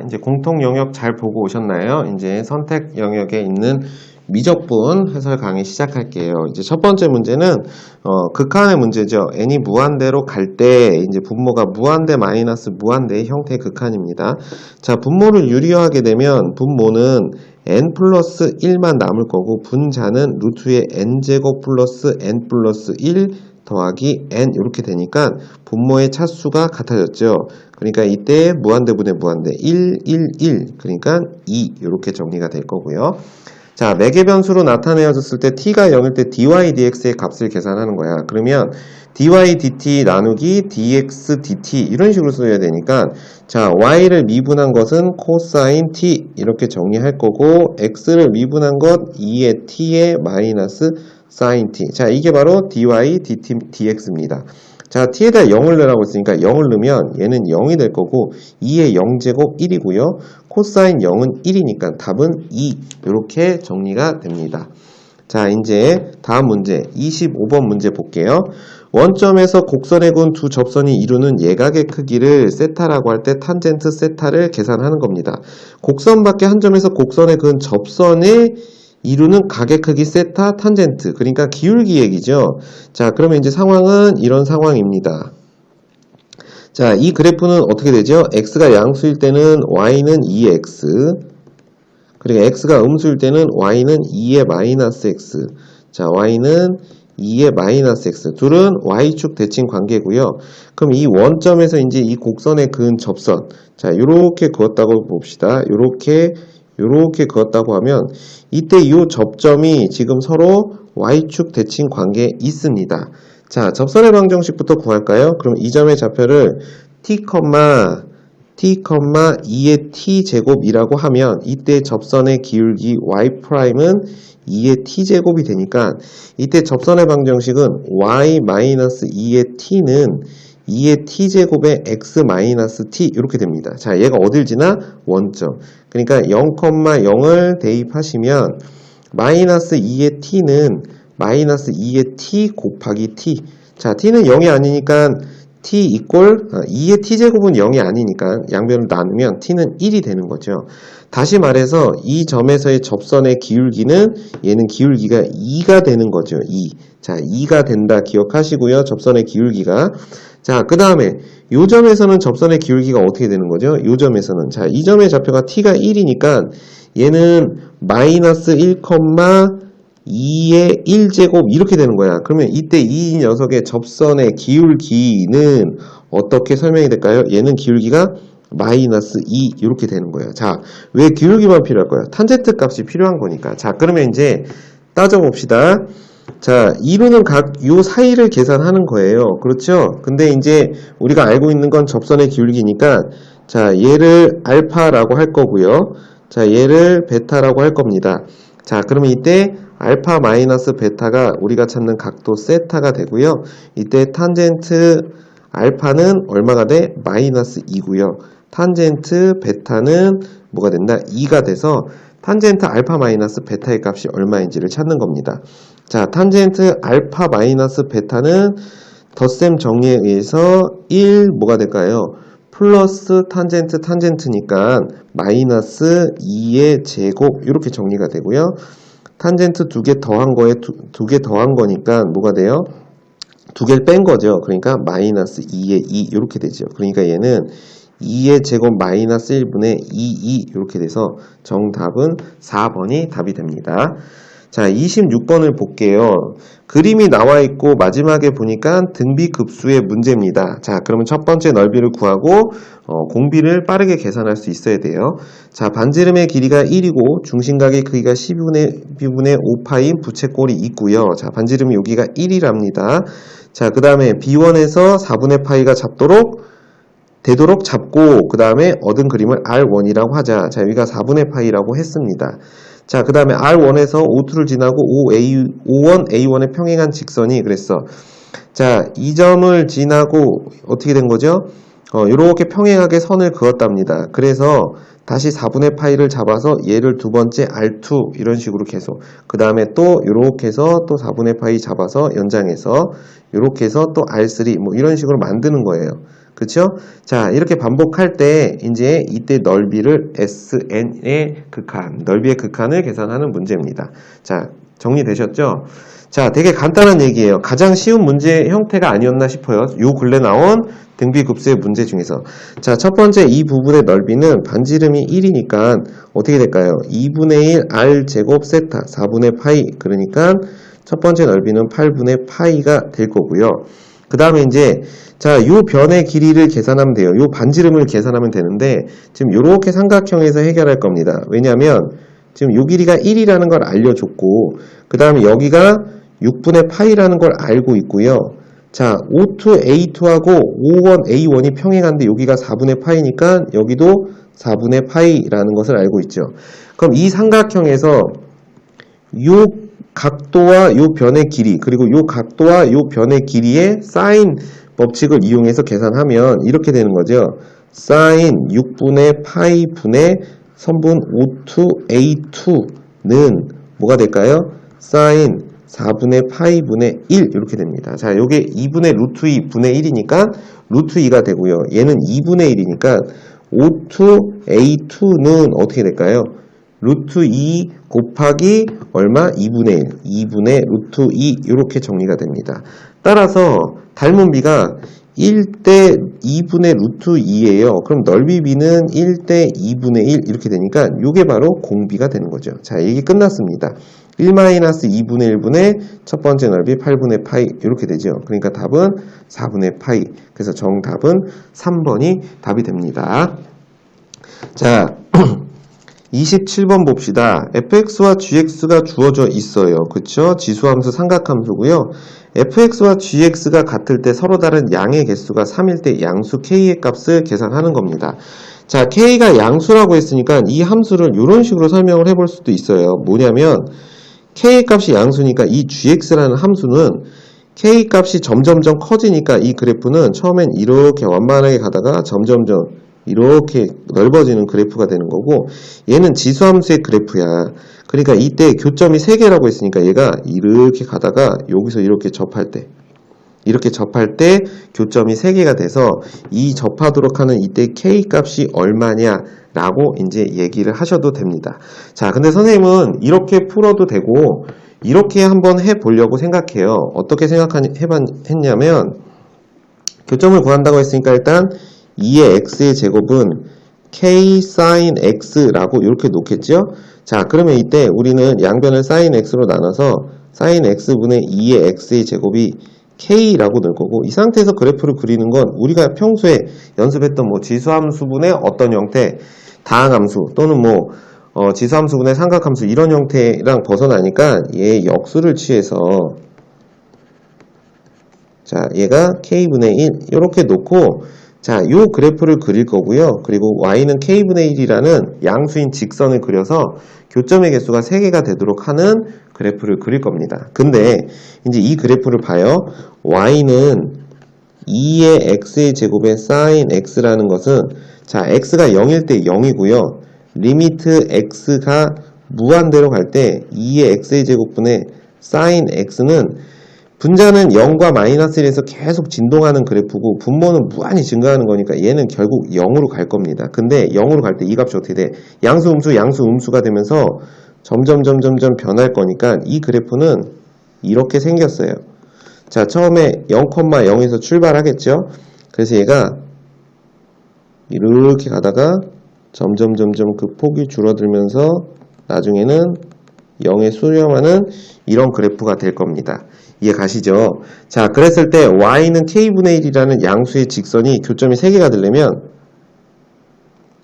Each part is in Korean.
이제 공통 영역 잘 보고 오셨나요? 이제 선택 영역에 있는 미적분 해설 강의 시작할게요. 이제 첫 번째 문제는 극한의 문제죠. n이 무한대로 갈 때 이제 분모가 무한대 마이너스 무한대의 형태의 극한입니다. 자, 분모를 유리화하게 되면 분모는 n 플러스 1만 남을 거고 분자는 루트의 n제곱 플러스 n 플러스 1 더하기 n 이렇게 되니까 분모의 차수가 같아졌죠. 그러니까 이때 무한대분의 무한대 1, 1, 1 그러니까 2 이렇게 정리가 될 거고요. 자, 매개 변수로 나타내어졌을 때 t가 0일 때 dy dx의 값을 계산하는 거야. 그러면 dy dt 나누기 dx dt 이런 식으로 써야 되니까 자, y를 미분한 것은 코사인 t 이렇게 정리할 거고 x를 미분한 것 2의 t의 마이너스 사인 t. 자, 이게 바로 dy dt dx입니다. 자, t에다 0을 넣으라고 했으니까 0을 넣으면 얘는 0이 될 거고 2의 0제곱 1이고요. 코사인 0은 1이니까 답은 2 이렇게 정리가 됩니다. 자, 이제 다음 문제 25번 문제 볼게요. 원점에서 곡선에 그은 두 접선이 이루는 예각의 크기를 세타라고 할 때 탄젠트 세타를 계산하는 겁니다. 곡선 밖에 한 점에서 곡선에 그은 접선의 이루는 각의 크기 세타 탄젠트 그러니까 기울기 얘기죠. 자, 그러면 이제 상황은 이런 상황입니다. 자, 이 그래프는 어떻게 되죠? x가 양수일 때는 y는 2x 그리고 x가 음수일 때는 y는 2의 마이너스 x 자, y는 2의 마이너스 x 둘은 y축 대칭 관계고요. 그럼 이 원점에서 이제 이 곡선에 그은 접선 자, 요렇게 그었다고 봅시다. 요렇게 그었다고 하면 이때 이 접점이 지금 서로 y축 대칭 관계에 있습니다. 자, 접선의 방정식부터 구할까요? 그럼 이 점의 좌표를 t, 2의 t제곱이라고 하면 이때 접선의 기울기 y'은 2의 t제곱이 되니까 이때 접선의 방정식은 y-2의 t는 2의 t제곱의 x-t 이렇게 됩니다. 자, 얘가 어딜 지나? 원점. 그러니까 0,0을 대입하시면 마이너스 2의 t는 마이너스 2의 t 곱하기 t. 자, t는 0이 아니니까 t 이꼴 2의 t제곱은 0이 아니니까 양변을 나누면 t는 1이 되는 거죠. 다시 말해서 이 점에서의 접선의 기울기는 얘는 기울기가 2가 되는 거죠. 2. 자, 2가 된다 기억하시고요. 접선의 기울기가. 자, 그 다음에 요 점에서는 접선의 기울기가 어떻게 되는 거죠? 요 점에서는. 자, 이 점의 좌표가 t가 1이니까 얘는 마이너스 1,2의 1제곱 이렇게 되는 거야. 그러면 이때 이 녀석의 접선의 기울기는 어떻게 설명이 될까요? 얘는 기울기가 마이너스 2 이렇게 되는 거예요. 자, 왜 기울기만 필요할 거야? 탄젠트 값이 필요한 거니까. 자, 그러면 이제 따져봅시다. 자, 이루는 각 요 사이를 계산하는 거예요. 그렇죠? 근데 이제 우리가 알고 있는 건 접선의 기울기니까 자, 얘를 알파라고 할 거고요. 자, 얘를 베타라고 할 겁니다. 자, 그러면 이때 알파 마이너스 베타가 우리가 찾는 각도 세타가 되고요. 이때 탄젠트 알파는 얼마가 돼? 마이너스 2고요. 탄젠트 베타는 뭐가 된다? 2가 돼서 탄젠트 알파 마이너스 베타의 값이 얼마인지를 찾는 겁니다. 자, 탄젠트 알파 마이너스 베타는 덧셈 정리에 의해서 1 뭐가 될까요? 플러스 탄젠트니까 마이너스 2의 제곱 이렇게 정리가 되고요. 탄젠트 두 개 더한 거에 두 개 더한 거니까 뭐가 돼요? 두 개를 뺀 거죠. 그러니까 마이너스 2의 2 이렇게 되죠. 그러니까 얘는 2의 제곱 마이너스 1분의 2 이렇게 돼서 정답은 4번이 답이 됩니다. 자, 26번을 볼게요. 그림이 나와 있고 마지막에 보니까 등비급수의 문제입니다. 자, 그러면 첫 번째 넓이를 구하고 공비를 빠르게 계산할 수 있어야 돼요. 자, 반지름의 길이가 1이고 중심각의 크기가 12분의 5파인 부채꼴이 있고요. 자, 반지름이 여기가 1이랍니다. 자, 그 다음에 B1에서 4분의 파이가 되도록 잡고 그 다음에 얻은 그림을 R1이라고 하자. 자, 여기가 4분의 파이라고 했습니다. 자, 그 다음에 R1에서 O2를 지나고 O1, A1에 평행한 직선이 그랬어. 자, 이 점을 지나고 어떻게 된 거죠? 이렇게 평행하게 선을 그었답니다. 그래서 다시 4분의 파이를 잡아서 얘를 두 번째 R2 이런 식으로 계속 그 다음에 또 이렇게 해서 또 4분의 파이 잡아서 연장해서 이렇게 해서 또 R3 뭐 이런 식으로 만드는 거예요. 그쵸? 자, 이렇게 반복할 때 이제 이때 넓이를 SN의 극한, 넓이의 극한을 계산하는 문제입니다. 자, 정리되셨죠? 자, 되게 간단한 얘기예요. 가장 쉬운 문제 형태가 아니었나 싶어요. 요 근래 나온 등비급수의 문제 중에서. 자, 첫 번째 이 부분의 넓이는 반지름이 1이니까 어떻게 될까요? 2분의 1 R제곱 세타 4분의 파이. 그러니까 첫 번째 넓이는 8분의 파이가 될 거고요. 그 다음에 이제 자, 요 변의 길이를 계산하면 돼요. 요 반지름을 계산하면 되는데 지금 요렇게 삼각형에서 해결할 겁니다. 왜냐하면 지금 요 길이가 1이라는 걸 알려줬고 그 다음에 여기가 6분의 파이라는 걸 알고 있고요. 자, O2A2하고 O1A1이 평행한데 여기가 4분의 파이니까 여기도 4분의 파이라는 것을 알고 있죠. 그럼 이 삼각형에서 요 각도와 요 변의 길이 그리고 요 각도와 요 변의 길이의 사인 법칙을 이용해서 계산하면 이렇게 되는 거죠. 사인 6분의 파이 분의 선분 O2A2는 뭐가 될까요? 사인 4분의 파이 분의 1 이렇게 됩니다. 자, 요게 2분의 루트 2 분의 1이니까 루트 2가 되고요. 얘는 2분의 1이니까 O2A2는 어떻게 될까요? 루트 2 곱하기 얼마? 2분의 1, 2분의 루트 2 이렇게 정리가 됩니다. 따라서 닮은 비가 1대 2분의 루트 2예요. 그럼 넓이 비는 1대 2분의 1 이렇게 되니까 이게 바로 공비가 되는 거죠. 자, 얘기 끝났습니다. 1-2분의 1분의 첫 번째 넓이 8분의 파이 이렇게 되죠. 그러니까 답은 4분의 파이. 그래서 정답은 3번이 답이 됩니다. 자, 27번 봅시다. fx와 gx가 주어져 있어요. 그쵸? 지수함수 삼각함수고요. fx와 gx가 같을 때 서로 다른 양의 개수가 3일 때 양수 k의 값을 계산하는 겁니다. 자, k가 양수라고 했으니까 이 함수를 이런 식으로 설명을 해볼 수도 있어요. 뭐냐면 k의 값이 양수니까 이 gx라는 함수는 k 값이 점점점 커지니까 이 그래프는 처음엔 이렇게 완만하게 가다가 점점점 이렇게 넓어지는 그래프가 되는 거고 얘는 지수함수의 그래프야. 그러니까 이때 교점이 3개라고 했으니까 얘가 이렇게 가다가 여기서 이렇게 접할 때 교점이 3개가 돼서 이 접하도록 하는 이때 k 값이 얼마냐 라고 이제 얘기를 하셔도 됩니다. 자, 근데 선생님은 이렇게 풀어도 되고 이렇게 한번 해보려고 생각해요. 어떻게 했냐면 교점을 구한다고 했으니까 일단 2의 x의 제곱은 k sin x라고 이렇게 놓겠죠. 자, 그러면 이때 우리는 양변을 sin x로 나눠서 sin x분의 2의 x의 제곱이 k라고 넣을 거고 이 상태에서 그래프를 그리는 건 우리가 평소에 연습했던 뭐 지수함수분의 어떤 형태, 다항함수 또는 뭐 지수함수분의 삼각함수 이런 형태랑 벗어나니까 얘 역수를 취해서 자, 얘가 k분의 1 이렇게 놓고 자, 요 그래프를 그릴 거고요. 그리고 y는 k분의 1이라는 양수인 직선을 그려서 교점의 개수가 3개가 되도록 하는 그래프를 그릴 겁니다. 근데 이제 이 그래프를 봐요. y는 2의 x의 제곱의 sin x라는 것은 자, x가 0일 때 0이고요. 리미트 x가 무한대로 갈 때 2의 x의 제곱분의 sin x는 분자는 0과 마이너스 1에서 계속 진동하는 그래프고 분모는 무한히 증가하는 거니까 얘는 결국 0으로 갈 겁니다. 근데 0으로 갈 때 이 값이 어떻게 돼? 양수 음수가 되면서 점점 변할 거니까 이 그래프는 이렇게 생겼어요. 자, 처음에 0,0에서 출발하겠죠? 그래서 얘가 이렇게 가다가 점점 그 폭이 줄어들면서 나중에는 0에 수렴하는 이런 그래프가 될 겁니다. 이해 가시죠? 자, 그랬을 때 y는 k분의 1이라는 양수의 직선이 교점이 3개가 되려면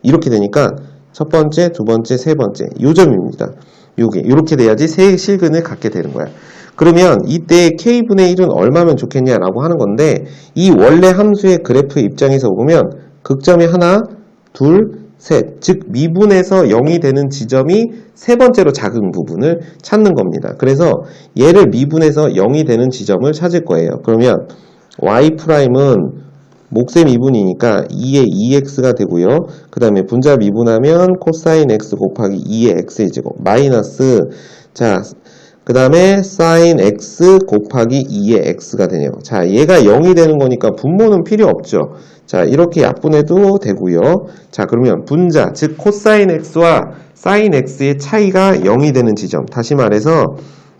이렇게 되니까 첫 번째, 두 번째, 세 번째 요 점입니다. 요게 이렇게 돼야지 세 실근을 갖게 되는 거야. 그러면 이때 k분의 1은 얼마면 좋겠냐라고 하는 건데 이 원래 함수의 그래프 입장에서 보면 극점이 하나, 둘, 셋, 즉 미분에서 0이 되는 지점이 세 번째로 작은 부분을 찾는 겁니다. 그래서 얘를 미분해서 0이 되는 지점을 찾을 거예요. 그러면 y'은 몫의 미분이니까 2의 2x가 되고요. 그 다음에 분자 미분하면 코사인 x 곱하기 2의 x의 제곱 마이너스 자 그 다음에 sin x 곱하기 2의 x가 되네요. 자, 얘가 0이 되는 거니까 분모는 필요 없죠. 자, 이렇게 약분해도 되고요. 자, 그러면 분자, 즉 코사인 x와 sin x의 차이가 0이 되는 지점. 다시 말해서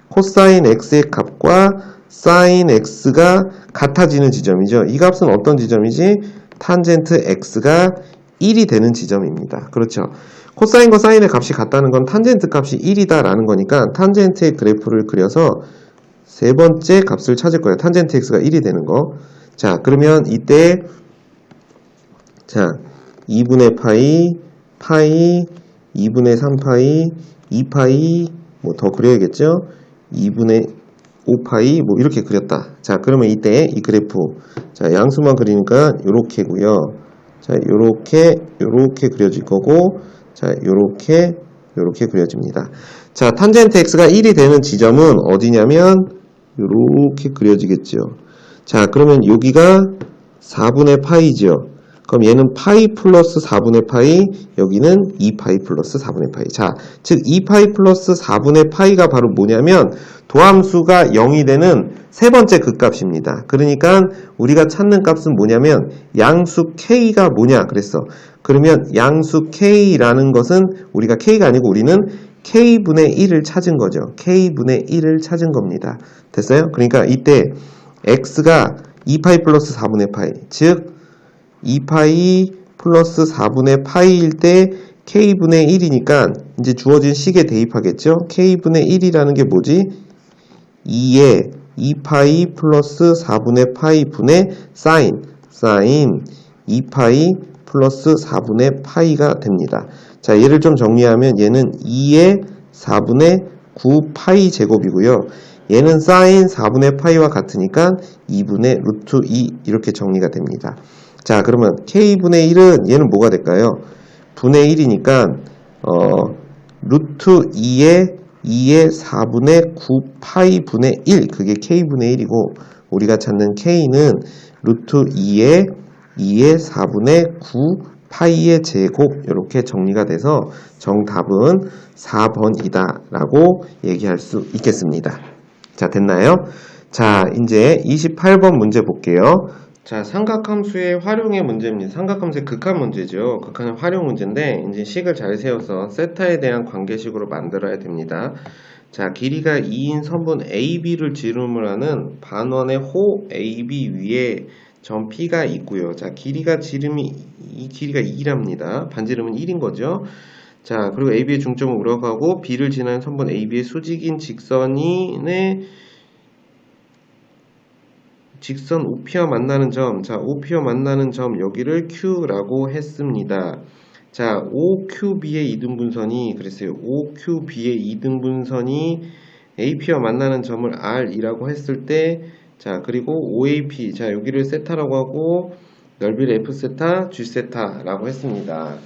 코사인 x의 값과 sin x가 같아지는 지점이죠. 이 값은 어떤 지점이지? 탄젠트 x가 1이 되는 지점입니다. 그렇죠. 코사인과 사인의 값이 같다는 건 탄젠트 값이 1이다 라는 거니까 탄젠트의 그래프를 그려서 세 번째 값을 찾을 거예요. 탄젠트 x가 1이 되는 거. 자, 그러면 이때 자, 2분의 파이, 2분의 3파이, 2파이 뭐 더 그려야겠죠? 2분의 5파이 뭐 이렇게 그렸다. 자, 그러면 이때 이 그래프 자, 양수만 그리니까 요렇게고요. 자, 요렇게 그려질 거고 자, 요렇게 그려집니다. 자, 탄젠트 x가 1이 되는 지점은 어디냐면 요렇게 그려지겠죠. 자, 그러면 여기가 4분의 파이죠. 그럼 얘는 파이 플러스 4분의 파이, 여기는 2파이 플러스 4분의 파이. 자, 즉 2파이 플러스 4분의 파이가 바로 뭐냐면 도함수가 0이 되는 세 번째 극값입니다. 그러니까 우리가 찾는 값은 뭐냐면 양수 k가 뭐냐 그랬어. 그러면 양수 k라는 것은 우리가 k가 아니고 우리는 k분의 1을 찾은 거죠. k분의 1을 찾은 겁니다. 됐어요? 그러니까 이때 x가 2파이 플러스 4분의 파이, 즉 2파이 플러스 4분의 파이일 때 k분의 1이니까 이제 주어진 식에 대입하겠죠. k분의 1이라는 게 뭐지? 2에 2파이 플러스 4분의 파이 분의 사인 2파이 플러스 4분의 파이가 됩니다. 자, 얘를 좀 정리하면 얘는 2의 4분의 9파이 제곱이고요. 얘는 사인 4분의 파이와 같으니까 2분의 루트 2 이렇게 정리가 됩니다. 자, 그러면 k분의 1은 얘는 뭐가 될까요? 분의 1이니까 루트 2의 4분의 9파이 분의 1 그게 k분의 1이고 우리가 찾는 k는 루트 2의 4분의 9파이의 제곱 이렇게 정리가 돼서 정답은 4번이다 라고 얘기할 수 있겠습니다. 자, 됐나요? 자, 이제 28번 문제 볼게요. 자, 삼각함수의 활용의 문제입니다. 삼각함수의 극한 문제죠. 극한의 활용 문제인데 이제 식을 잘 세워서 세타에 대한 관계식으로 만들어야 됩니다. 자, 길이가 2인 선분 AB를 지름을 하는 반원의 호 AB 위에 점 P가 있고요. 자, 길이가 이 길이가 2랍니다. 반지름은 1인 거죠. 자, 그리고 AB의 중점을 우럭하고 B를 지나는 선분 AB의 수직인 직선 OP와 만나는 점, 자, OP와 만나는 점 여기를 Q라고 했습니다. 자, OQB의 이등분선이 그랬어요. OQB의 이등분선이 AP와 만나는 점을 R이라고 했을 때, 자, 그리고 OAP, 자, 여기를 세타라고 하고 넓이를 F세타, G세타라고 했습니다.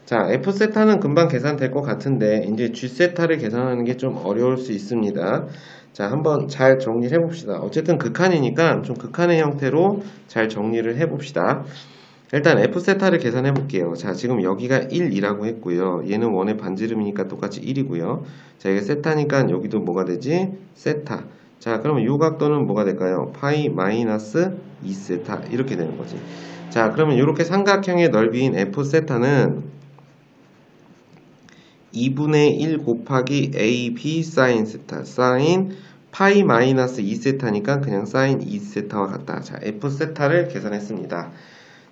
자, F세타는 금방 계산될 것 같은데 이제 G세타를 계산하는 게 좀 어려울 수 있습니다. 자, 한번 잘 정리를 해봅시다. 어쨌든 극한이니까 좀 극한의 형태로 잘 정리를 해봅시다. 일단 F세타를 계산해 볼게요. 자, 지금 여기가 1이라고 했고요. 얘는 원의 반지름이니까 똑같이 1이고요. 자, 이게 세타니까 여기도 뭐가 되지? 세타. 자, 그러면 요 각도는 뭐가 될까요? 파이 마이너스 2세타 이렇게 되는 거지. 자, 그러면 이렇게 삼각형의 넓이인 F세타는 2분의 1 곱하기 AB 사인 세타 사인 파이 마이너스 2세타니까 그냥 사인 2세타와 같다. 자, F세타를 계산했습니다.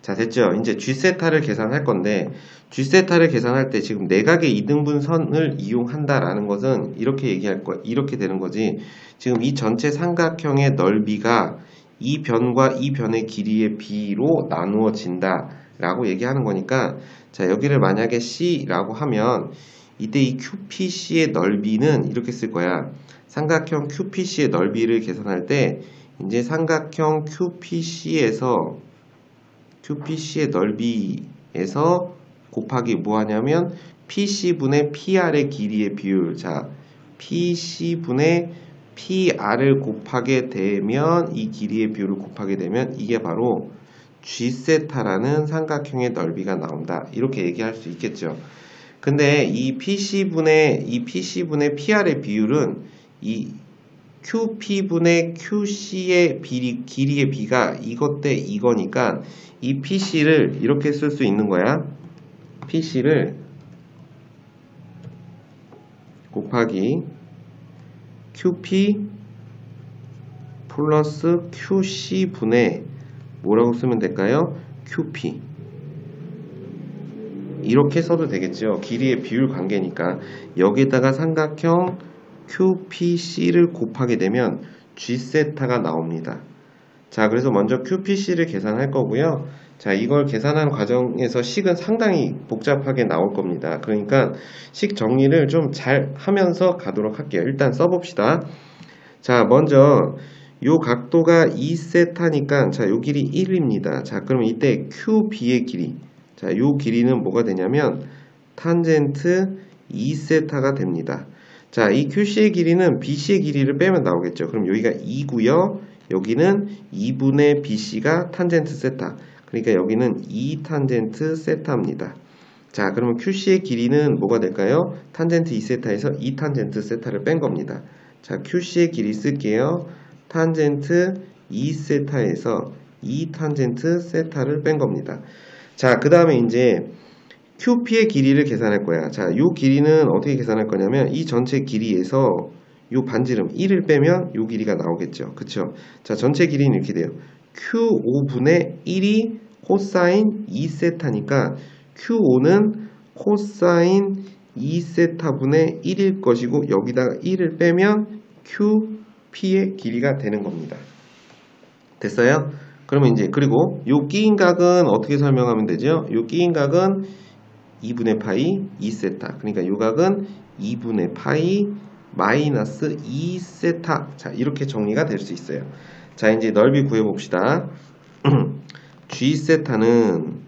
자, 됐죠? 이제 G세타를 계산할 건데 G세타를 계산할 때 지금 내각의 이등분선을 이용한다라는 것은 이렇게 되는 거지. 지금 이 전체 삼각형의 넓이가 이 변과 이 변의 길이의 비로 나누어진다 라고 얘기하는 거니까 자, 여기를 만약에 C라고 하면 이때 이 QPC의 넓이는 이렇게 쓸 거야. 삼각형 QPC의 넓이를 계산할 때 이제 삼각형 QPC의 넓이에서 곱하기 뭐 하냐면 PC분의 PR의 길이의 비율. 자, PC분의 PR을 곱하게 되면 이 길이의 비율을 곱하게 되면 이게 바로 G세타라는 삼각형의 넓이가 나온다. 이렇게 얘기할 수 있겠죠. 근데 이 PC분의 PR의 비율은 이 QP분의 QC의 길이의 B가 이것 대 이거니까 이 PC를 이렇게 쓸 수 있는 거야. PC를 곱하기 QP 플러스 QC분의 뭐라고 쓰면 될까요? QP. 이렇게 써도 되겠죠. 길이의 비율 관계니까. 여기에다가 삼각형 QPC를 곱하게 되면 G세타가 나옵니다. 자, 그래서 먼저 QPC를 계산할 거고요. 자, 이걸 계산하는 과정에서 식은 상당히 복잡하게 나올 겁니다. 그러니까 식 정리를 좀 잘 하면서 가도록 할게요. 일단 써봅시다. 자, 먼저 요 각도가 2세타니까 자, 요 길이 1입니다. 자, 그러면 이때 QB의 길이, 자, 요 길이는 뭐가 되냐면 탄젠트 2세타가 됩니다. 자, 이 QC의 길이는 BC의 길이를 빼면 나오겠죠. 그럼 여기가 2고요. 여기는 2분의 BC가 탄젠트 세타. 그러니까 여기는 2탄젠트 세타입니다. 자, 그러면 QC의 길이는 뭐가 될까요? 탄젠트 2세타에서 2탄젠트 세타를 뺀 겁니다. 자, QC의 길이 쓸게요. 탄젠트 2세타에서 2탄젠트 세타를 뺀 겁니다. 자, 그 다음에 이제 QP의 길이를 계산할 거야. 자, 요 길이는 어떻게 계산할 거냐면 이 전체 길이에서 요 반지름 1을 빼면 요 길이가 나오겠죠. 그쵸? 자, 전체 길이는 이렇게 돼요. Q5분의 1이 코사인 2세타니까 Q5는 코사인 2세타분의 1일 것이고 여기다가 1을 빼면 QP의 길이가 되는 겁니다. 됐어요? 그러면 이제 그리고 요 끼인 각은 어떻게 설명하면 되죠? 요 끼인 각은 2분의 파이 2세타. 그러니까 요 각은 2분의 파이 마이너스 2세타. 자, 이렇게 정리가 될 수 있어요. 자, 이제 넓이 구해봅시다. G세타는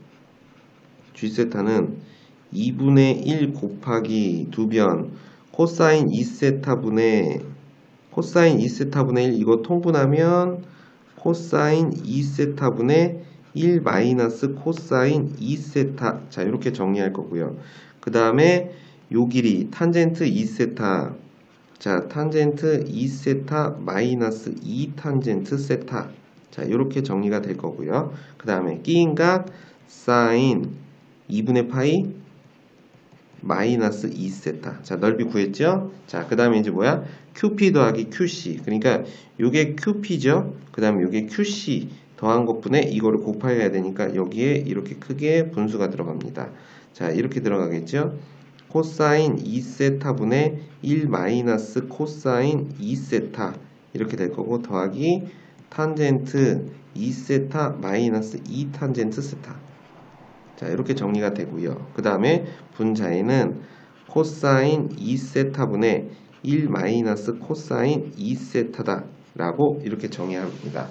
2분의 1 곱하기 2변 코사인 2세타분의 1 이거 통분하면 코사인 2세타분의 1 마이너스 코사인 2세타. 자, 이렇게 정리할 거고요. 그 다음에 요 길이 탄젠트 2세타. 자, 탄젠트 2세타 마이너스 2탄젠트 세타. 자, 이렇게 정리가 될 거고요. 그 다음에 끼인각 사인 2분의 파이 마이너스 2세타. 자, 넓이 구했죠? 자, 그 다음에 이제 뭐야? QP 더하기 QC. 그러니까 요게 QP죠? 그 다음에 요게 QC 더한 것분에 이거를 곱해야 되니까 여기에 이렇게 크게 분수가 들어갑니다. 자, 이렇게 들어가겠죠? 코사인 2세타분의 1 마이너스 코사인 2세타. 이렇게 될 거고 더하기 탄젠트 2세타 마이너스 2탄젠트 세타. 자, 이렇게 정리가 되고요. 그 다음에 분자에는 코사인 2세타분의 1 마이너스 코사인 2세타다 라고 이렇게 정의합니다.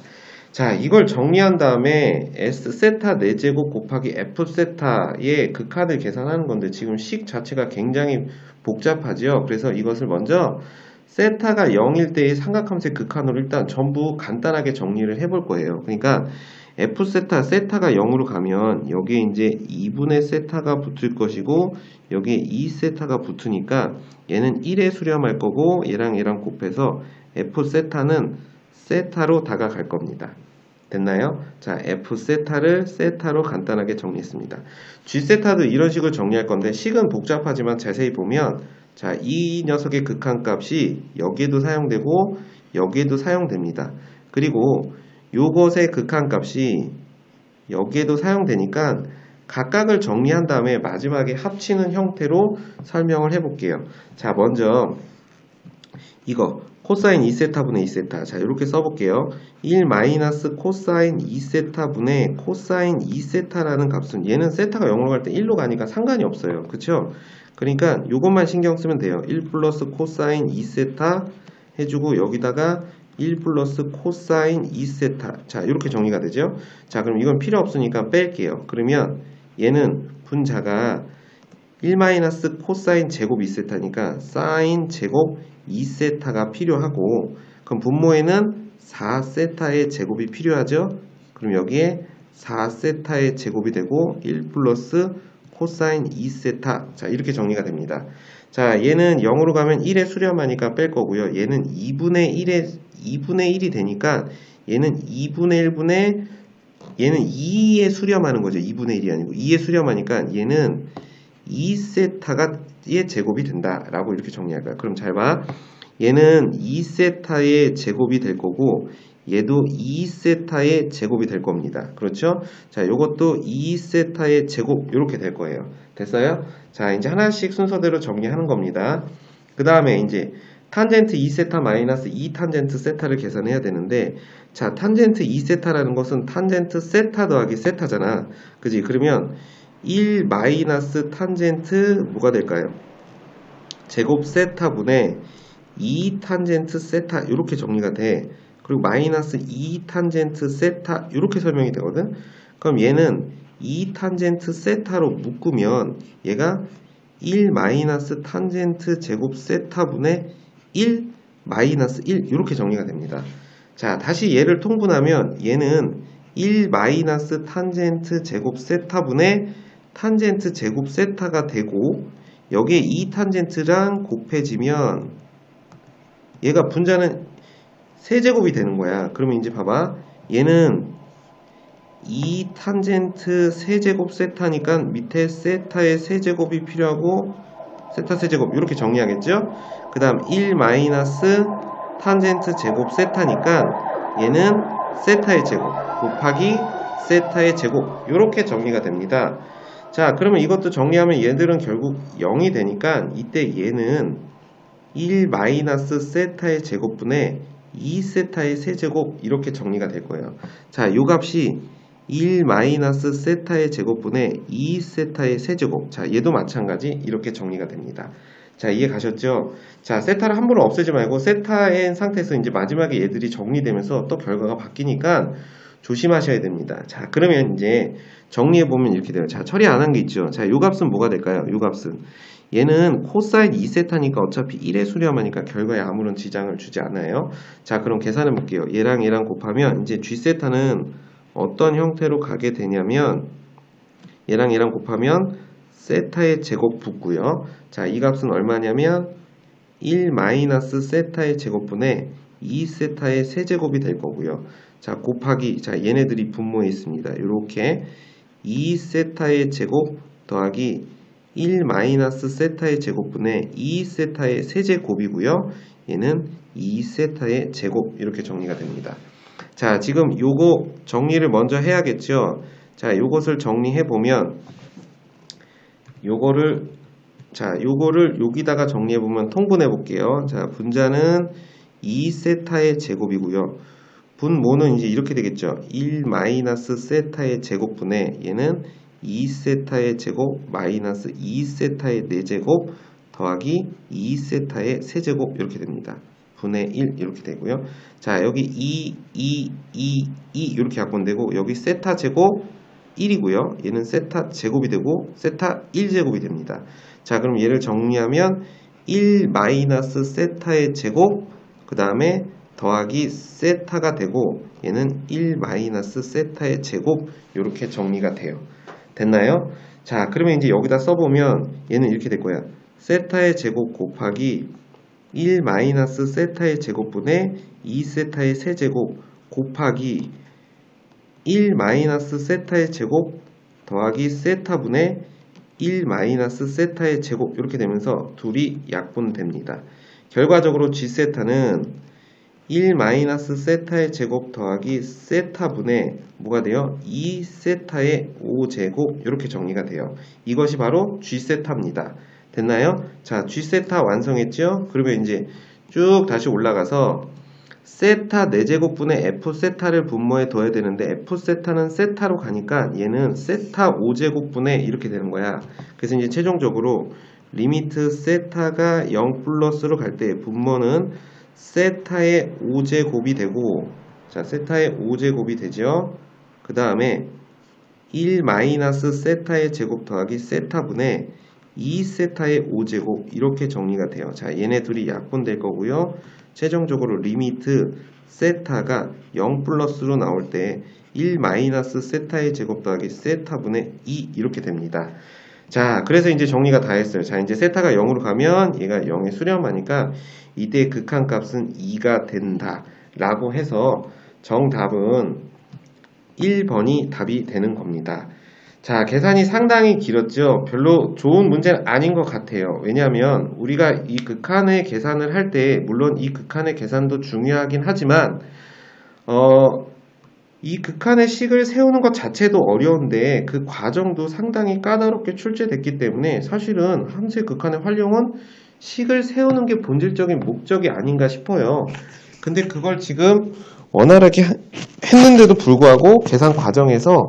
자, 이걸 정리한 다음에 S세타 4제곱 곱하기 F세타의 극한을 계산하는 건데 지금 식 자체가 굉장히 복잡하죠. 그래서 이것을 먼저 세타가 0일 때의 삼각함수의 극한으로 일단 전부 간단하게 정리를 해볼 거예요. 그러니까 F세타, 세타가 0으로 가면 여기에 이제 2분의 세타가 붙을 것이고 여기에 2세타가 붙으니까 얘는 1에 수렴할 거고 얘랑 곱해서 F세타는 세타로 다가갈 겁니다. 됐나요? 자, F세타를 세타로 간단하게 정리했습니다. G세타도 이런 식으로 정리할 건데 식은 복잡하지만 자세히 보면 자, 이 녀석의 극한값이 여기에도 사용되고 여기에도 사용됩니다. 그리고 요것의 극한값이 여기에도 사용되니까 각각을 정리한 다음에 마지막에 합치는 형태로 설명을 해볼게요. 자, 먼저 이거 코사인 2세타분의 2세타. 자, 이렇게 써볼게요. 1 마이너스 코사인 2세타분의 코사인 2세타라는 값은 얘는 세타가 0으로 갈 때 1로 가니까 상관이 없어요. 그쵸? 그러니까 요것만 신경 쓰면 돼요. 1 플러스 코사인 2세타 해주고 여기다가 1 플러스 코사인 2세타. 자, 이렇게 정리가 되죠? 자, 그럼 이건 필요 없으니까 뺄게요. 그러면 얘는 분자가 1 마이너스 코사인 제곱 2세타니까 사인 제곱 2세타가 필요하고 그럼 분모에는 4세타의 제곱이 필요하죠? 그럼 여기에 4세타의 제곱이 되고 1 플러스 코사인 2세타. 자, 이렇게 정리가 됩니다. 자, 얘는 0으로 가면 1에 수렴하니까 뺄 거고요. 얘는 2분의 1이 되니까 얘는 2분의 1분의 얘는 2에 수렴하는 거죠. 2분의 1이 아니고 2에 수렴하니까 얘는 2세타가 의 제곱이 된다라고 이렇게 정리할까요? 그럼 잘 봐. 얘는 2세타의 제곱이 될 거고 얘도 2세타의 제곱이 될 겁니다. 그렇죠? 자, 요것도 2세타의 제곱 이렇게 될 거예요. 됐어요? 자, 이제 하나씩 순서대로 정리하는 겁니다. 그 다음에 이제 탄젠트 2세타 마이너스 2탄젠트 세타를 계산해야 되는데, 자, 탄젠트 2세타라는 것은 탄젠트 세타 더하기 세타잖아. 그지? 그러면 1 마이너스 탄젠트 뭐가 될까요? 제곱 세타분의 2 탄젠트 세타 이렇게 정리가 돼. 그리고 마이너스 2 탄젠트 세타 이렇게 설명이 되거든. 그럼 얘는 2 탄젠트 세타로 묶으면 얘가 1 마이너스 탄젠트 제곱 세타분의 1 마이너스 1 이렇게 정리가 됩니다. 자, 다시 얘를 통분하면 얘는 1 마이너스 탄젠트 제곱 세타분의 탄젠트 제곱 세타가 되고 여기에 2 탄젠트랑 곱해지면 얘가 분자는 세제곱이 되는 거야. 그러면 이제 봐봐. 얘는 2 탄젠트 세제곱 세타니까 밑에 세타의 세제곱이 필요하고 세타 세제곱 이렇게 정리하겠죠? 그 다음 1 마이너스 탄젠트 제곱 세타니까 얘는 세타의 제곱 곱하기 세타의 제곱 이렇게 정리가 됩니다. 자, 그러면 이것도 정리하면 얘들은 결국 0이 되니까 이때 얘는 1 마이너스 세타의 제곱분의 2세타의 세제곱 이렇게 정리가 될 거예요. 자, 요 값이 1 마이너스 세타의 제곱분의 2세타의 세제곱. 자, 얘도 마찬가지 이렇게 정리가 됩니다. 자, 이해 가셨죠? 자, 세타를 함부로 없애지 말고 세타의 상태에서 이제 마지막에 얘들이 정리되면서 또 결과가 바뀌니까 조심하셔야 됩니다. 자, 그러면 이제 정리해보면 이렇게 돼요. 자, 처리 안 한 게 있죠. 자, 요 값은 뭐가 될까요? 요 값은 얘는 코사인 2세타니까 어차피 1에 수렴하니까 결과에 아무런 지장을 주지 않아요. 자, 그럼 계산해 볼게요. 얘랑 얘랑 곱하면 이제 G세타는 어떤 형태로 가게 되냐면 얘랑 얘랑 곱하면 세타의 제곱 붙고요. 자, 이 값은 얼마냐면 1 마이너스 세타의 제곱분의 2세타의 세제곱이 될 거고요. 자, 곱하기, 자, 얘네들이 분모에 있습니다. 이렇게 2세타의 제곱 더하기 1 마이너스 세타의 제곱분의 2세타의 세제곱이고요. 얘는 2세타의 제곱 이렇게 정리가 됩니다. 자, 지금 요거 정리를 먼저 해야겠죠. 자, 요것을 정리해 보면 요거를 여기다가 정리해 보면 통분해 볼게요. 자, 분자는 2세타의 제곱이고요. 분모는 이제 이렇게 되겠죠. 1 마이너스 세타의 제곱분의 얘는 2세타의 제곱 마이너스 2세타의 4제곱 더하기 2세타의 세제곱 이렇게 됩니다. 분의 1 이렇게 되고요. 자, 여기 2 이렇게 약분되고 여기 세타 제곱 1이고요. 얘는 세타 제곱이 되고 세타 1제곱이 됩니다. 자, 그럼 얘를 정리하면 1 마이너스 세타의 제곱 그 다음에 더하기 세타가 되고 얘는 1 마이너스 세타의 제곱 이렇게 정리가 돼요. 됐나요? 자, 그러면 이제 여기다 써보면 얘는 이렇게 될 거야. 세타의 제곱 곱하기 1 마이너스 세타의 제곱분의 2세타의 세제곱 곱하기 1 마이너스 세타의 제곱 더하기 세타분의 1 마이너스 세타의 제곱 이렇게 되면서 둘이 약분됩니다. 결과적으로 G세타는 1 마이너스 세타의 제곱 더하기 세타분의 뭐가 돼요? 2세타의 5제곱 이렇게 정리가 돼요. 이것이 바로 G세타입니다. 됐나요? 자, G세타 완성했죠? 그러면 이제 쭉 다시 올라가서 세타 4제곱분의 F세타를 분모에 둬야 되는데 F세타는 세타로 가니까 얘는 세타 5제곱분의 이렇게 되는 거야. 그래서 이제 최종적으로 리미트 세타가 0 플러스로 갈 때 분모는 세타의 5제곱이 되고 자, 세타의 5제곱이 되죠. 그 다음에 1 마이너스 세타의 제곱 더하기 세타분의 2세타의 5제곱 이렇게 정리가 돼요. 자, 얘네 둘이 약분될 거고요. 최종적으로 리미트 세타가 0 플러스로 나올 때 1 마이너스 세타의 제곱 더하기 세타분의 2 이렇게 됩니다. 자, 그래서 이제 정리가 다 했어요. 자, 이제 세타가 0으로 가면 얘가 0에 수렴하니까 이때 극한값은 2가 된다 라고 해서 정답은 1번이 답이 되는 겁니다. 자, 계산이 상당히 길었죠. 별로 좋은 문제는 아닌 것 같아요. 왜냐하면 우리가 이 극한의 계산을 할 때 물론 이 극한의 계산도 중요하긴 하지만 이 극한의 식을 세우는 것 자체도 어려운데 그 과정도 상당히 까다롭게 출제됐기 때문에 사실은 함수의 극한의 활용은 식을 세우는 게 본질적인 목적이 아닌가 싶어요. 근데 그걸 지금 원활하게 했는데도 불구하고 계산 과정에서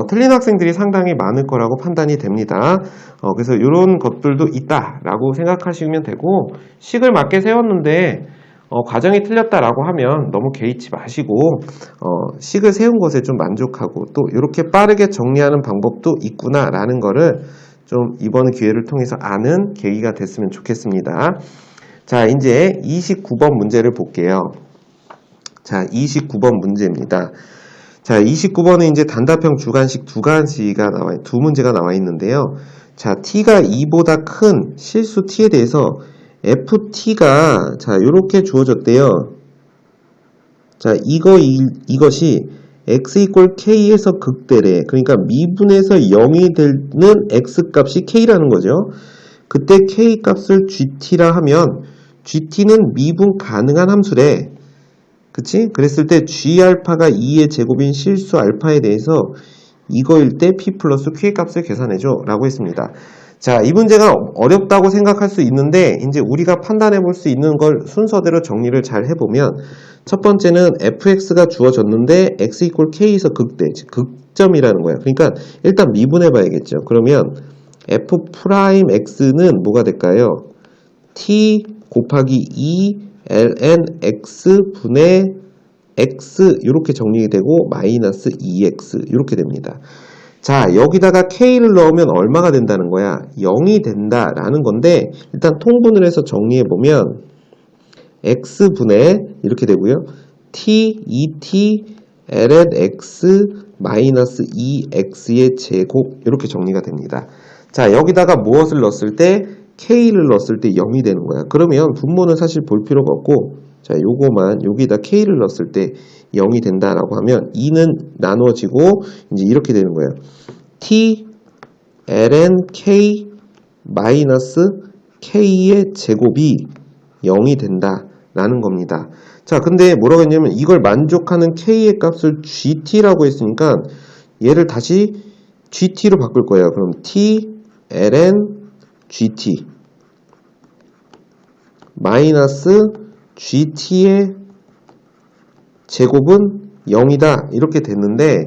틀린 학생들이 상당히 많을 거라고 판단이 됩니다. 그래서 이런 것들도 있다라고 생각하시면 되고 식을 맞게 세웠는데 과정이 틀렸다라고 하면 너무 개의치 마시고 식을 세운 것에 좀 만족하고 또 이렇게 빠르게 정리하는 방법도 있구나라는 거를 좀 이번 기회를 통해서 아는 계기가 됐으면 좋겠습니다. 자, 이제 29번 문제를 볼게요. 자, 29번 문제입니다. 자, 29번은 이제 단답형 주관식 두 문제가 나와 있는데요. 자, t가 2보다 큰 실수 t에 대해서 ft가 자, 요렇게 주어졌대요. 자, 이것이 x = k에서 극대래. 그러니까 미분에서 0이 되는 x 값이 k라는 거죠. 그때 k 값을 gt라 하면 gt는 미분 가능한 함수래. 그치? 그랬을 때 g알파가 2의 제곱인 실수 알파에 대해서 이거일 때 p 플러스 q의 값을 계산해줘 라고 했습니다. 자, 이 문제가 어렵다고 생각할 수 있는데 이제 우리가 판단해 볼 수 있는 걸 순서대로 정리를 잘 해보면 첫 번째는 fx가 주어졌는데 x = k에서 극대, 극점이라는 거야. 그러니까 일단 미분해 봐야겠죠. 그러면 f'x는 뭐가 될까요? t 곱하기 2 ln x 분의 x 이렇게 정리되고 마이너스 2x 이렇게 됩니다. 자, 여기다가 k를 넣으면 얼마가 된다는 거야? 0이 된다라는 건데 일단 통분을 해서 정리해보면 x분의 이렇게 되고요. t, 2t, ln x 마이너스 2x의 제곱 이렇게 정리가 됩니다. 자, 여기다가 무엇을 넣었을 때 k를 넣었을 때 0이 되는 거야. 그러면 분모는 사실 볼 필요가 없고 자, 요거만 여기다 k를 넣었을 때 0이 된다라고 하면 2는 나누어지고 이제 이렇게 되는 거예요. t ln k 마이너스 k의 제곱이 0이 된다라는 겁니다. 자, 근데 뭐라고 했냐면 이걸 만족하는 k의 값을 gt라고 했으니까 얘를 다시 gt로 바꿀 거예요. 그럼 t ln gt 마이너스 gt의 제곱은 0이다 이렇게 됐는데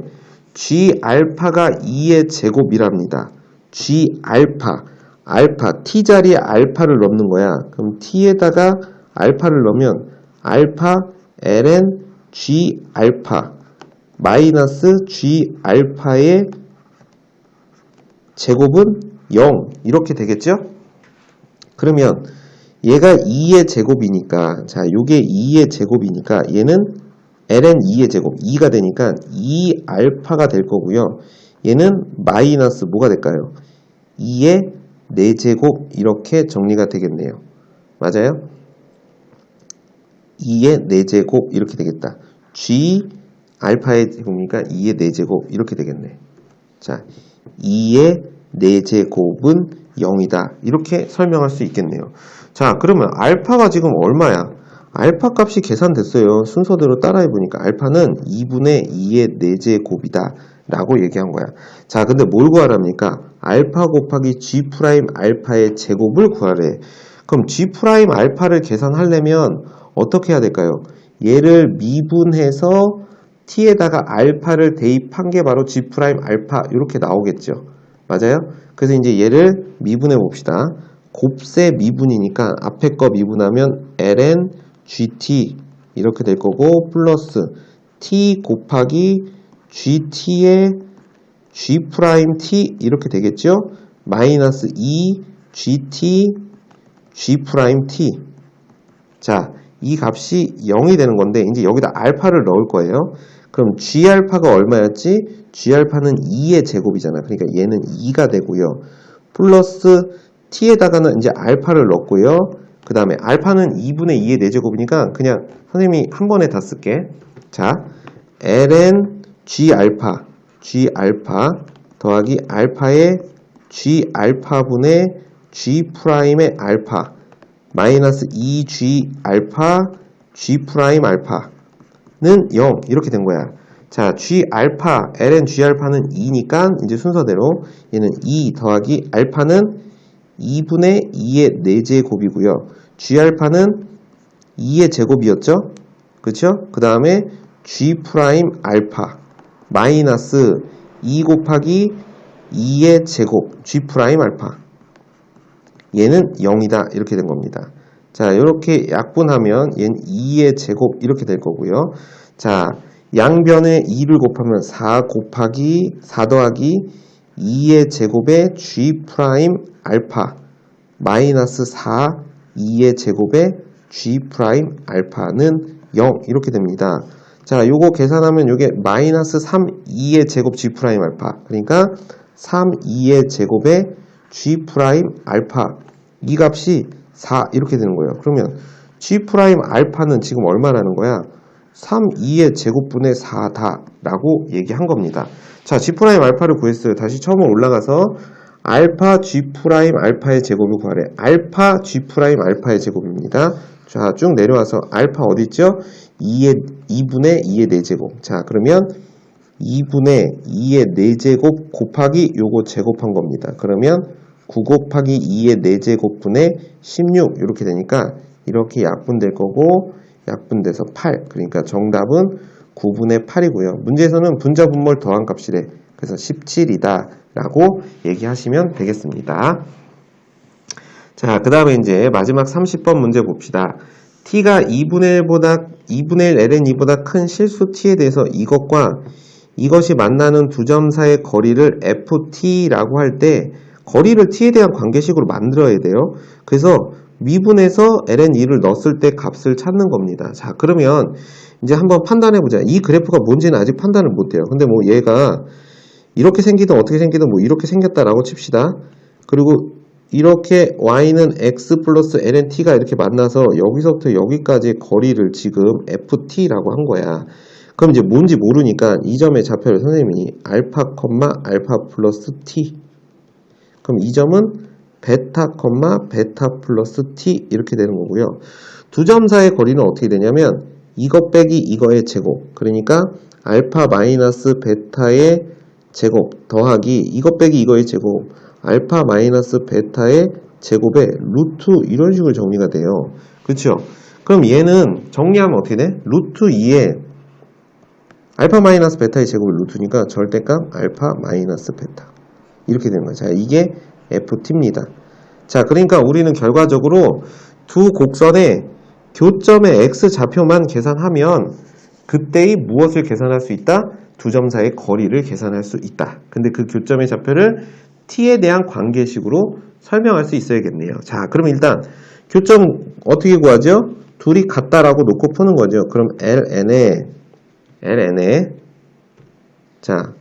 g알파가 2의 제곱이랍니다. g알파 t 자리에 알파를 넣는 거야. 그럼 t에다가 알파를 넣으면 알파 ln g알파 마이너스 g알파의 제곱은 0 이렇게 되겠죠? 그러면 얘가 2의 제곱이니까 자, 요게 2의 제곱이니까 얘는 ln 2의 제곱 2가 되니까 2알파가 될 거고요. 얘는 마이너스 뭐가 될까요? 2의 4제곱 이렇게 정리가 되겠네요. 맞아요? 2의 4제곱 이렇게 되겠다. g 알파의 제곱이니까 2의 4제곱 이렇게 되겠네. 자, 2의 4제곱은 0이다. 이렇게 설명할 수 있겠네요. 자, 그러면 알파가 지금 얼마야? 알파 값이 계산됐어요. 순서대로 따라해보니까 알파는 2분의 2의 4제곱이다 라고 얘기한 거야. 자, 근데 뭘 구하랍니까? 알파 곱하기 g 프라임 알파의 제곱을 구하래. 그럼 g 프라임 알파를 계산하려면 어떻게 해야 될까요? 얘를 미분해서 t에다가 알파를 대입한 게 바로 g 프라임 알파 이렇게 나오겠죠. 맞아요? 그래서 이제 얘를 미분해 봅시다. 곱셈 미분이니까 앞에 거 미분하면 ln gt 이렇게 될 거고 플러스 t 곱하기 gt의 g 프라임 t 이렇게 되겠죠? 마이너스 2 gt g 프라임 t. 자, 이 값이 0이 되는 건데 이제 여기다 알파를 넣을 거예요. 그럼 g알파가 얼마였지? g알파는 2의 제곱이잖아. 그러니까 얘는 2가 되고요. 플러스 t에다가는 이제 알파를 넣고요. 그 다음에 알파는 2분의 2의 4제곱이니까 그냥 선생님이 한 번에 다 쓸게. 자, ln g 알파 더하기 알파의 g 알파분의 g 프라임의 알파 마이너스 2g 알파 g 프라임 알파는 0 이렇게 된 거야. 자, g 알파 ln g 알파는 2니까 이제 순서대로 얘는 2 더하기 알파는 2분의 2의 4제곱이고요. g 알파는 2의 제곱이었죠? 그쵸? 그 다음에 g 프라임 알파 마이너스 2 곱하기 2의 제곱 g 프라임 알파 얘는 0이다 이렇게 된 겁니다. 자, 이렇게 약분하면 얘는 2의 제곱 이렇게 될 거고요. 자, 양변에 2를 곱하면 4 더하기 2의 제곱에 g 프라임 알파 마이너스 4 2의 제곱에 g 프라임 알파는 0 이렇게 됩니다. 자, 요거 계산하면 요게 마이너스 3 2의 제곱 g 프라임 알파 그러니까 3 2의 제곱에 g 프라임 알파 이 값이 4 이렇게 되는 거예요. 그러면 g 프라임 알파는 지금 얼마라는 거야? 3 2의 제곱분의 4다 라고 얘기한 겁니다. 자, g 프라임 알파를 구했어요. 다시 처음으로 올라가서 알파 g 프라임 알파의 제곱을 구하래. 알파 g 프라임 알파의 제곱입니다. 자, 쭉 내려와서 알파 어디 있죠? 2분의 2의 4제곱. 자, 그러면 2분의 2의 4제곱 곱하기 요거 제곱한 겁니다. 그러면 9 곱하기 2의 4제곱분의 16 이렇게 되니까 이렇게 약분될 거고 약분돼서 8. 그러니까 정답은 9분의 8이고요. 문제에서는 분자 분모를 더한 값이래. 그래서 17이다 라고 얘기하시면 되겠습니다. 자, 그 다음에 이제 마지막 30번 문제 봅시다. t가 2분의 1 ln 2보다 큰 실수 t에 대해서 이것과 이것이 만나는 두 점 사이의 거리를 ft라고 할 때 거리를 t에 대한 관계식으로 만들어야 돼요. 그래서 미분에서 ln 2를 넣었을 때 값을 찾는 겁니다. 자, 그러면 이제 한번 판단해 보자. 이 그래프가 뭔지는 아직 판단을 못 해요. 근데 뭐 얘가 이렇게 생기든 어떻게 생기든 뭐 이렇게 생겼다라고 칩시다. 그리고 이렇게 y는 x 플러스 ln t가 이렇게 만나서 여기서부터 여기까지의 거리를 지금 ft라고 한 거야. 그럼 이제 뭔지 모르니까 이 점의 좌표를 선생님이 알파, 알파 플러스 t. 그럼 이 점은 베타, 베타 플러스 t 이렇게 되는 거고요. 두 점 사이의 거리는 어떻게 되냐면 이것 빼기 이거의 제곱. 그러니까 알파 마이너스 베타의 제곱 더하기 이것 빼기 이거의 제곱. 알파 마이너스 베타의 제곱에 루트 이런 식으로 정리가 돼요. 그렇죠? 그럼 얘는 정리하면 어떻게 돼? 루트 2에 알파 마이너스 베타의 제곱이 루트니까 절대값 알파 마이너스 베타 이렇게 되는 거예요. 자, 이게 ft입니다. 자, 그러니까 우리는 결과적으로 두 곡선의 교점의 x 좌표만 계산하면 그때의 무엇을 계산할 수 있다? 두 점 사이의 거리를 계산할 수 있다. 근데 그 교점의 좌표를 t에 대한 관계식으로 설명할 수 있어야겠네요. 자, 그럼 일단 교점 어떻게 구하죠? 둘이 같다라고 놓고 푸는 거죠. 그럼 ln에 자,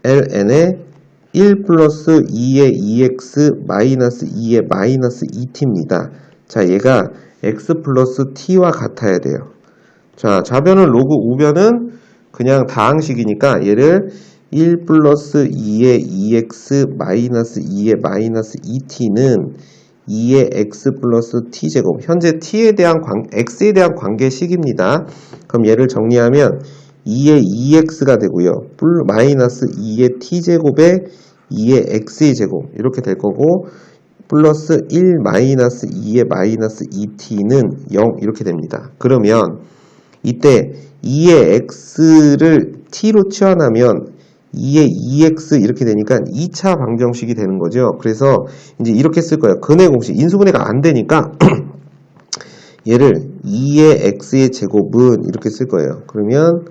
ln에 1 플러스 2의 2x 마이너스 2의 마이너스 2t입니다. 자, 얘가 x 플러스 t와 같아야 돼요. 자, 좌변은 로그, 우변은 그냥 다항식이니까 얘를 1 플러스 2의 2x 마이너스 2의 마이너스 2t는 2의 x 플러스 t제곱. 현재 t에 대한 x에 대한 관계식입니다. 그럼 얘를 정리하면 2의 2x가 되고요. 마이너스 2의 t제곱에 2의 x의 제곱 이렇게 될 거고 플러스 1 마이너스 2의 마이너스 2t는 0 이렇게 됩니다. 그러면 이때 2의 x를 t로 치환하면 2의 2x 이렇게 되니까 2차 방정식이 되는 거죠. 그래서 이제 이렇게 쓸 거예요. 근해 공식, 인수분해가 안 되니까 얘를 2의 x의 제곱은 이렇게 쓸 거예요. 그러면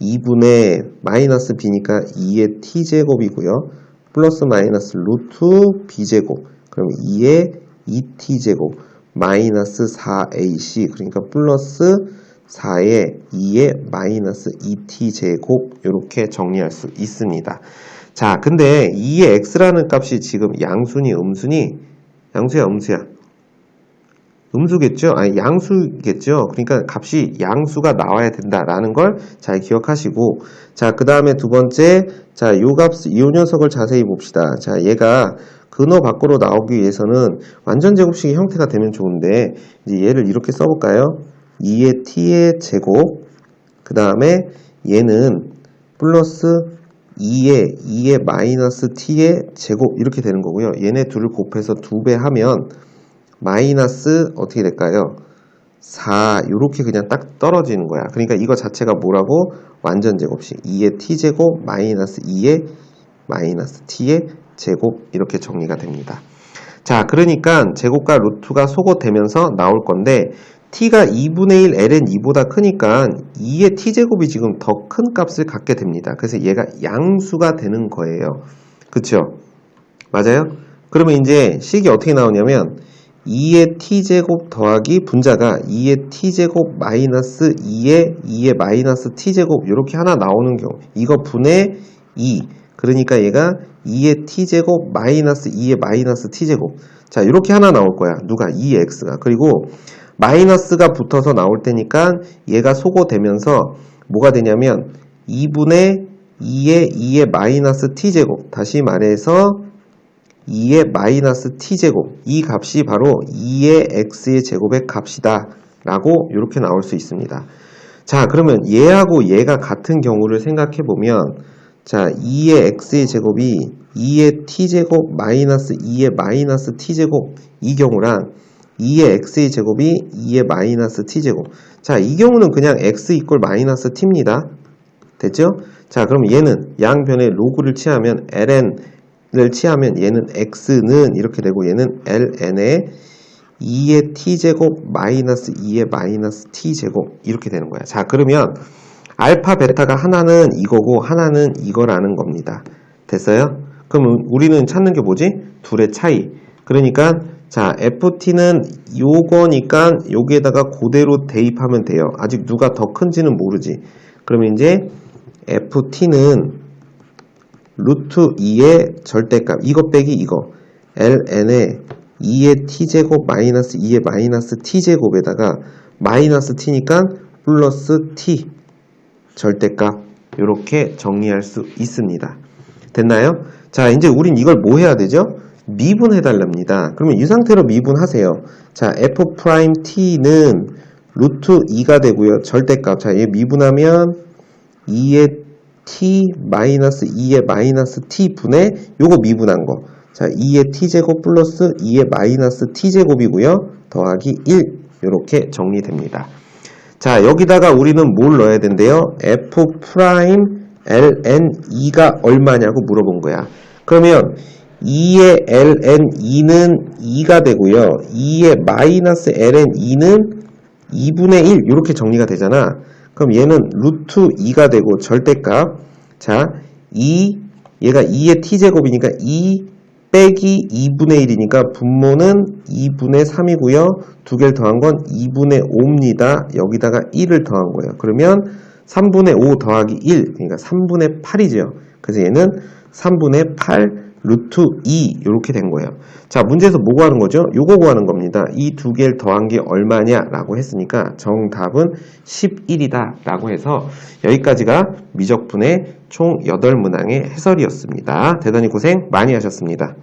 2분의 마이너스 b니까 2의 t제곱이고요. 플러스 마이너스 루트 b제곱. 그럼 2의 2t제곱 마이너스 4ac 그러니까 플러스 4의 2의 마이너스 2t제곱 이렇게 정리할 수 있습니다. 자, 근데 2의 x라는 값이 지금 양수니 음수니? 양수야, 음수야? 음수겠죠? 아니, 양수겠죠? 그러니까 값이 양수가 나와야 된다라는 걸 잘 기억하시고, 자, 그 다음에 두 번째, 자, 요 녀석을 자세히 봅시다. 자, 얘가 근호 밖으로 나오기 위해서는 완전 제곱식의 형태가 되면 좋은데, 이제 얘를 이렇게 써볼까요? 2의 t의 제곱, 그 다음에 얘는 플러스 2의 마이너스 t의 제곱 이렇게 되는 거고요. 얘네 둘을 곱해서 2배 하면 마이너스 어떻게 될까요? 4 이렇게 그냥 딱 떨어지는 거야. 그러니까 이거 자체가 뭐라고? 완전 제곱식 2의 t제곱 마이너스 2의 마이너스 t의 제곱 이렇게 정리가 됩니다. 자, 그러니까 제곱과 루트가 소거되면서 나올 건데 t가 2분의 1 ln 2보다 크니까 2의 t제곱이 지금 더 큰 값을 갖게 됩니다. 그래서 얘가 양수가 되는 거예요. 그쵸? 맞아요? 그러면 이제 식이 어떻게 나오냐면 2의 t제곱 더하기 분자가 2의 t제곱 마이너스 2의 마이너스 t제곱 이렇게 하나 나오는 경우 이거 분의 2 그러니까 얘가 2의 t제곱 마이너스 2의 마이너스 t제곱 자 이렇게 하나 나올 거야. 누가? 2x가. 그리고 마이너스가 붙어서 나올 때니까 얘가 소거되면서 뭐가 되냐면 2분의 2의 마이너스 t제곱 다시 말해서 2의 마이너스 t제곱 이 값이 바로 2의 x의 제곱의 값이다 라고 이렇게 나올 수 있습니다. 자 그러면 얘하고 얘가 같은 경우를 생각해 보면 자 2의 x의 제곱이 2의 t제곱 마이너스 2의 마이너스 t제곱 이 경우랑 2의 x의 제곱이 2의 마이너스 t제곱 자 이 경우는 그냥 x 이꼴 마이너스 t입니다. 됐죠? 자 그럼 얘는 양변에 로그를 취하면 ln을 취하면 얘는 x는 이렇게 되고 얘는 ln의 2의 t제곱 마이너스 2의 마이너스 t제곱 이렇게 되는 거야. 자 그러면 알파 베타가 하나는 이거고 하나는 이거라는 겁니다. 됐어요? 그럼 우리는 찾는 게 뭐지? 둘의 차이. 그러니까 자 ft는 요거니까 여기에다가 그대로 대입하면 돼요. 아직 누가 더 큰지는 모르지. 그러면 이제 ft는 루트 2의 절대값 이거 빼기 이거 ln의 2의 t제곱 마이너스 2의 마이너스 t제곱에다가 마이너스 t니까 플러스 t 절대값 이렇게 정리할 수 있습니다. 됐나요? 자 이제 우린 이걸 뭐 해야 되죠? 미분해 달랍니다. 그러면 이 상태로 미분하세요. 자 f't는 루트 2가 되고요. 절대값 자 얘 미분하면 2의 t 마이너스 2의 마이너스 t 분의 요거 미분한 거. 자 2의 t제곱 플러스 2의 마이너스 t제곱이고요. 더하기 1 이렇게 정리됩니다. 자 여기다가 우리는 뭘 넣어야 된대요? f 프라임 ln 2가 얼마냐고 물어본 거야. 그러면 2의 ln 2는 2가 되고요. 2의 마이너스 ln 2는 2분의 1 이렇게 정리가 되잖아. 그럼 얘는 루트 2가 되고 절대값 자 2 얘가 2의 t제곱이니까 2 빼기 2분의 1이니까 분모는 2분의 3이고요. 두 개를 더한 건 2분의 5입니다. 여기다가 1을 더한 거예요. 그러면 3분의 5 더하기 1 그러니까 3분의 8이죠. 그래서 얘는 3분의 8 루트 2 이렇게 된 거예요. 자 문제에서 뭐 구하는 거죠? 요거 구하는 겁니다. 이 두 개를 더한 게 얼마냐 라고 했으니까 정답은 11이다 라고 해서 여기까지가 미적분의 총 8문항의 해설이었습니다. 대단히 고생 많이 하셨습니다.